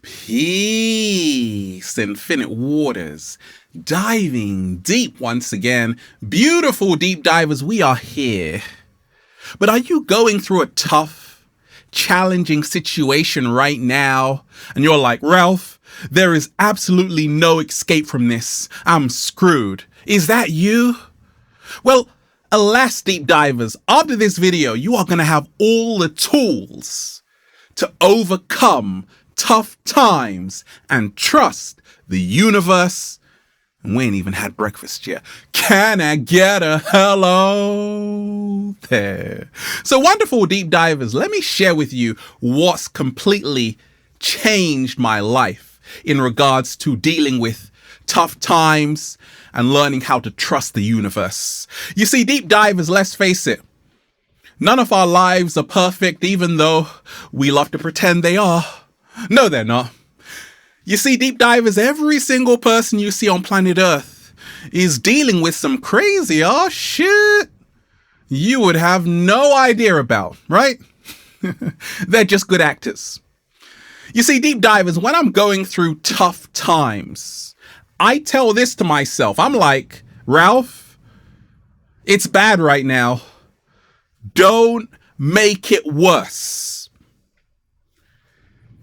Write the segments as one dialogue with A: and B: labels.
A: Peace, infinite waters, diving deep once again. Beautiful deep divers, we are here. But are you going through a tough, challenging situation right now? And you're like, Ralph, there is absolutely no escape from this. I'm screwed. Is that you? Well, alas, deep divers, after this video, you are going to have all the tools to overcome tough times and trust the universe. And we ain't even had breakfast yet. Can I get a hello there? So wonderful deep divers, let me share with you what's completely changed my life in regards to dealing with tough times and learning how to trust the universe. You see, deep divers, let's face it, none of our lives are perfect, even though we love to pretend they are. No, they're not. You see, deep divers, every single person you see on planet Earth is dealing with some crazy shit you would have no idea about, right? They're just good actors. You see, deep divers, when I'm going through tough times, I tell this to myself. I'm like, Ralph, it's bad right now. Don't make it worse.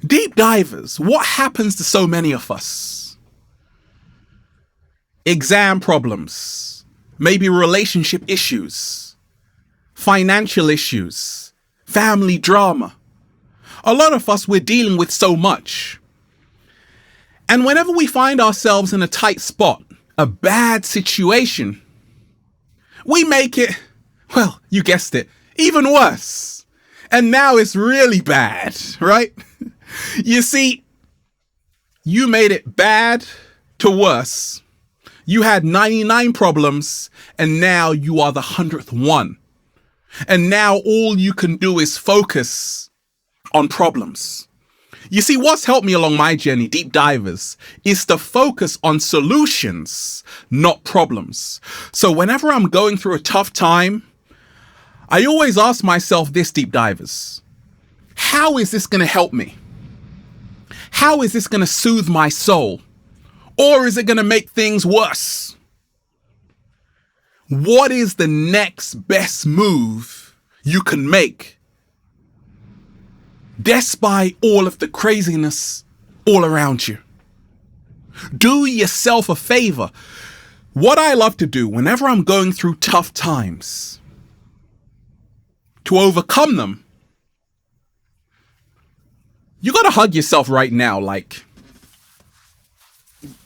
A: Deep divers, what happens to so many of us? Exam problems, maybe relationship issues, financial issues, family drama. A lot of us, we're dealing with so much. And whenever we find ourselves in a tight spot, a bad situation, we make it, well, you guessed it, even worse. And now it's really bad, right? You see, you made it bad to worse. You had 99 problems, and now you are the 100th one. And now all you can do is focus on problems. You see, what's helped me along my journey, deep divers, is to focus on solutions, not problems. So whenever I'm going through a tough time, I always ask myself this, deep divers, how is this going to help me? How is this going to soothe my soul? Or is it going to make things worse? What is the next best move you can make despite all of the craziness all around you? Do yourself a favor. What I love to do whenever I'm going through tough times, to overcome them, you got to hug yourself right now. Like,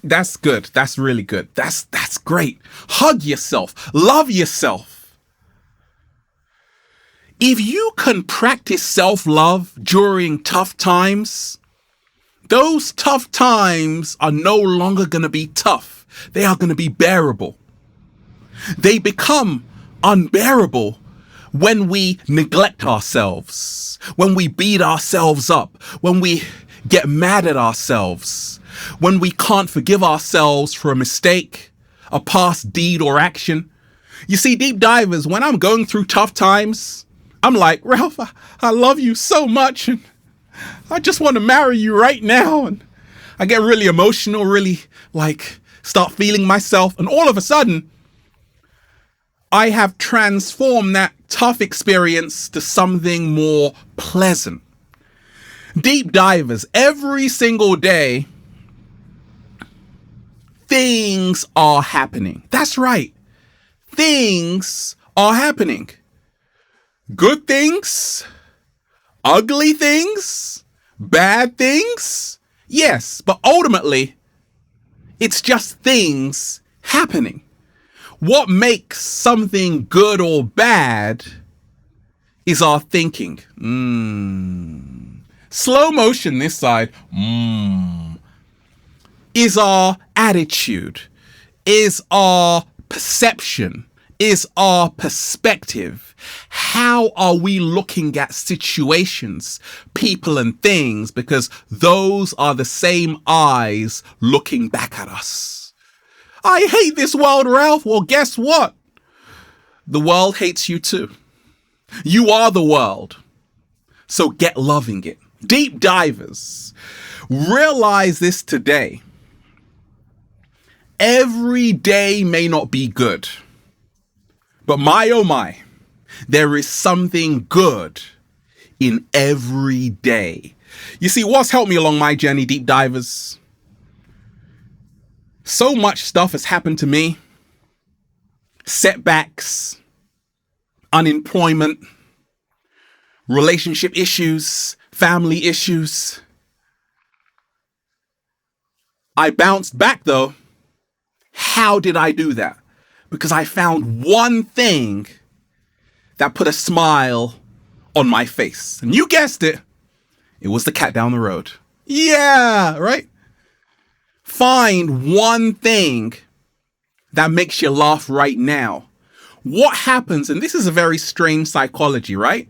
A: that's good. That's really good. That's great. Hug yourself. Love yourself. If you can practice self-love during tough times, those tough times are no longer going to be tough. They are going to be bearable. They become unbearable when we neglect ourselves, when we beat ourselves up, when we get mad at ourselves, when we can't forgive ourselves for a mistake, a past deed or action. You see, deep divers, when I'm going through tough times, I'm like, Ralph, I love you so much, and I just want to marry you right now. And I get really emotional, really start feeling myself. And all of a sudden, I have transformed that tough experience to something more pleasant. Deep divers, every single day, things are happening. That's right. Things are happening. Good things, ugly things, bad things. Yes, but ultimately, it's just things happening. What makes something good or bad is our thinking. Slow motion this side. Is our attitude, is our perception, is our perspective. How are we looking at situations, people and things? Because those are the same eyes looking back at us. I hate this world, Ralph. Well, guess what? The world hates you too. You are the world. So get loving it. Deep divers, Realize this today. Every day may not be good, but my oh my, there is something good in every day. You see, what's helped me along my journey, deep divers? So much stuff has happened to me. Setbacks, unemployment, relationship issues, family issues. I bounced back though. How did I do that? Because I found one thing that put a smile on my face. And you guessed it. It was the cat down the road. Yeah, right? Find one thing that makes you laugh right now. What happens, and this is a very strange psychology, right?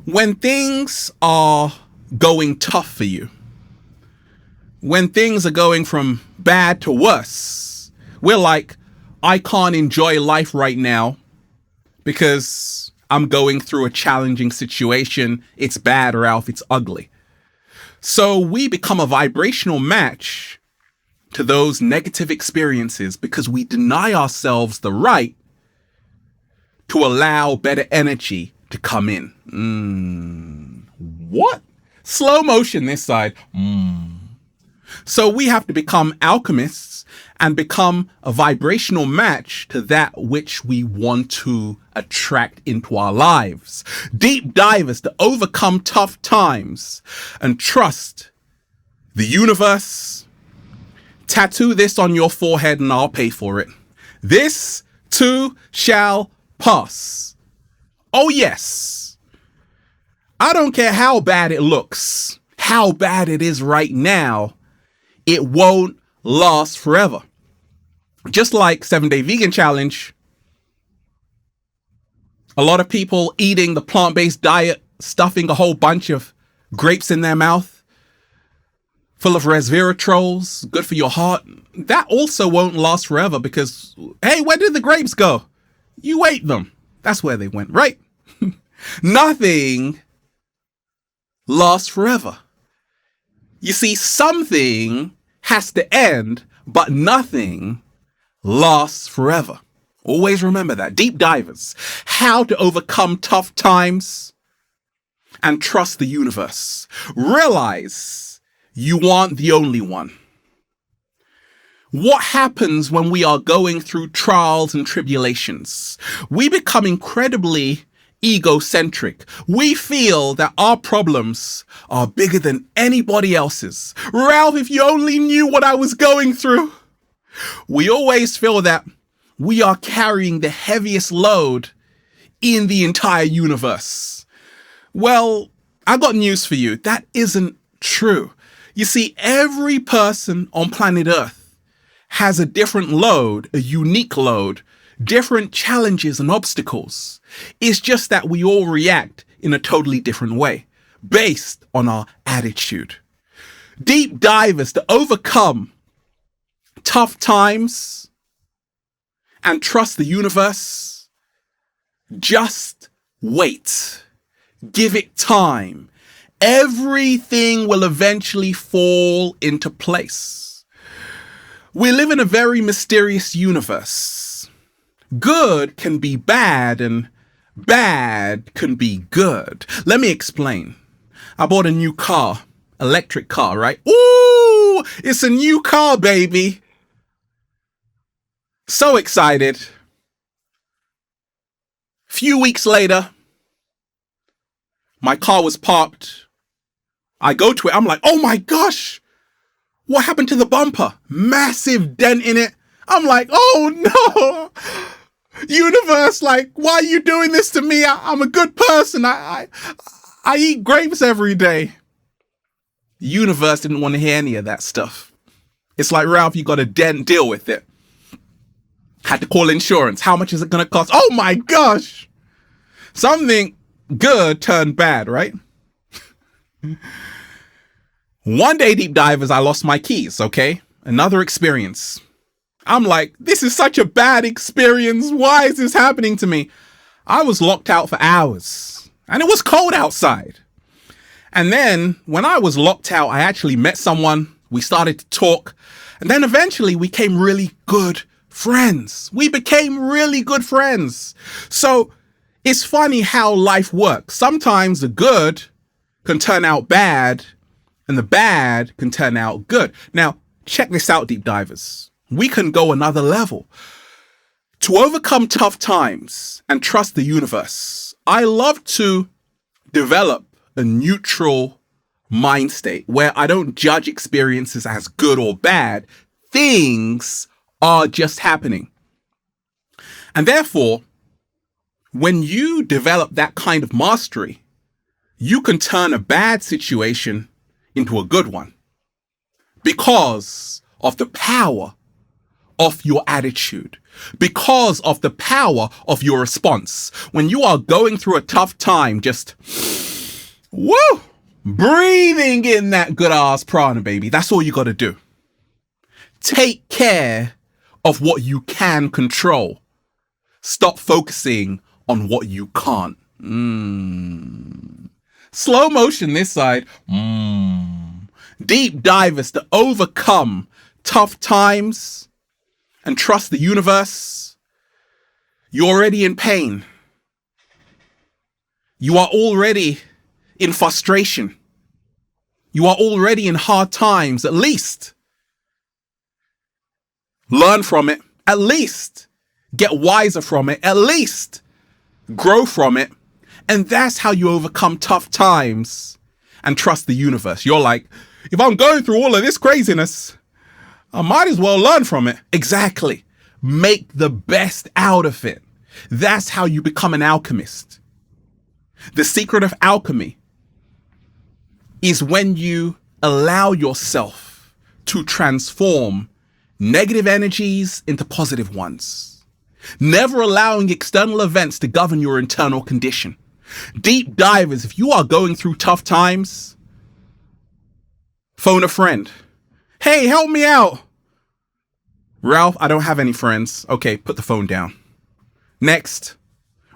A: When things are going tough for you, when things are going from bad to worse, we're like, I can't enjoy life right now because I'm going through a challenging situation. It's bad, Ralph. It's ugly. So we become a vibrational match to those negative experiences because we deny ourselves the right to allow better energy to come in. What? Slow motion this side. So we have to become alchemists and become a vibrational match to that which we want to attract into our lives. Deep divers to overcome tough times and trust the universe. Tattoo this on your forehead and I'll pay for it. This too shall pass. Oh yes. I don't care how bad it looks, how bad it is right now. It won't last forever. Just like 7-Day Vegan Challenge, a lot of people eating the plant-based diet, stuffing a whole bunch of grapes in their mouth, full of resveratrols, good for your heart. That also won't last forever because, hey, where did the grapes go? You ate them. That's where they went, right? Nothing lasts forever. You see, something has to end, but nothing lasts forever. Always remember that. Deep divers, how to overcome tough times and trust the universe. Realize you aren't the only one. What happens when we are going through trials and tribulations? We become incredibly egocentric. We feel that our problems are bigger than anybody else's. Ralph, if you only knew what I was going through. We always feel that we are carrying the heaviest load in the entire universe. Well, I got news for you. That isn't true. You see, every person on planet Earth has a different load, a unique load, different challenges and obstacles. It's just that we all react in a totally different way, based on our attitude. Deep divers to overcome tough times and trust the universe. Just wait. Give it time. Everything will eventually fall into place. We live in a very mysterious universe. Good can be bad and bad can be good. Let me explain. I bought a new car, electric car, right? Ooh, it's a new car, baby. So excited. Few weeks later, my car was parked. I go to it. I'm like, oh my gosh, what happened to the bumper? Massive dent in it. I'm like, oh no. Universe, like, why are you doing this to me? I'm a good person. I eat grapes every day. The universe didn't want to hear any of that stuff. It's like, Ralph, you got a dent, deal with it. Had to call insurance. How much is it going to cost? Oh my gosh. Something good turned bad, right? One day, deep divers, I lost my keys, okay? Another experience. I'm like, this is such a bad experience. Why is this happening to me? I was locked out for hours and it was cold outside. And then when I was locked out, I actually met someone. We started to talk. And then eventually we became really good friends. We became really good friends. So it's funny how life works. Sometimes the good can turn out bad and the bad can turn out good. Now, check this out, deep divers. We can go another level. To overcome tough times and trust the universe, I love to develop a neutral mind state where I don't judge experiences as good or bad. Things are just happening. And therefore, when you develop that kind of mastery, you can turn a bad situation into a good one because of the power of your attitude, because of the power of your response. When you are going through a tough time, just breathing in that good ass prana, baby. That's all you got to do. Take care of what you can control. Stop focusing on what you can't. Slow motion this side. Deep divers to overcome tough times and trust the universe. You're already in pain. You are already in frustration. You are already in hard times. At least learn from it. At least get wiser from it. At least grow from it. And that's how you overcome tough times and trust the universe. You're like, if I'm going through all of this craziness, I might as well learn from it. Exactly. Make the best out of it. That's how you become an alchemist. The secret of alchemy is when you allow yourself to transform negative energies into positive ones, never allowing external events to govern your internal condition. Deep divers, if you are going through tough times, phone a friend. Hey, help me out. Ralph, I don't have any friends. Okay, put the phone down. Next.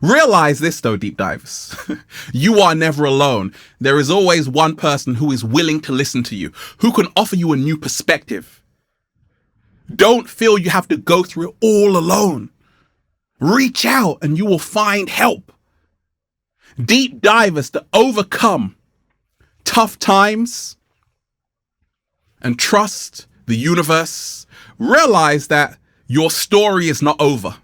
A: Realize this though, deep divers. You are never alone. There is always one person who is willing to listen to you, who can offer you a new perspective. Don't feel you have to go through it all alone. Reach out and you will find help. Deep divers to overcome tough times and trust the universe. Realize that your story is not over.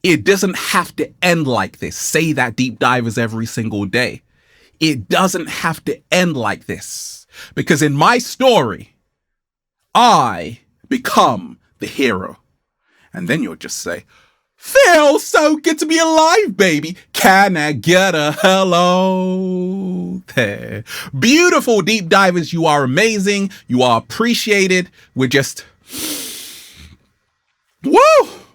A: It doesn't have to end like this. Say that, deep divers, every single day. It doesn't have to end like this. Because in my story, I become the hero. And then you'll just say, feels so good to be alive, baby. Can I get a hello there? Beautiful deep divers, you are amazing. You are appreciated. We're just,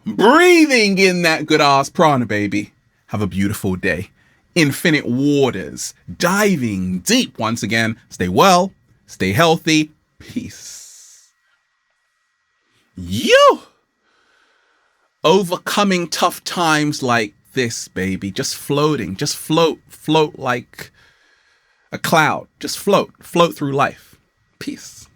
A: breathing in that good ass prana, baby. Have a beautiful day. Infinite waters, diving deep once again. Stay well, stay healthy. Peace. You overcoming tough times like this, baby. Just floating, just float like a cloud. Just float through life. Peace.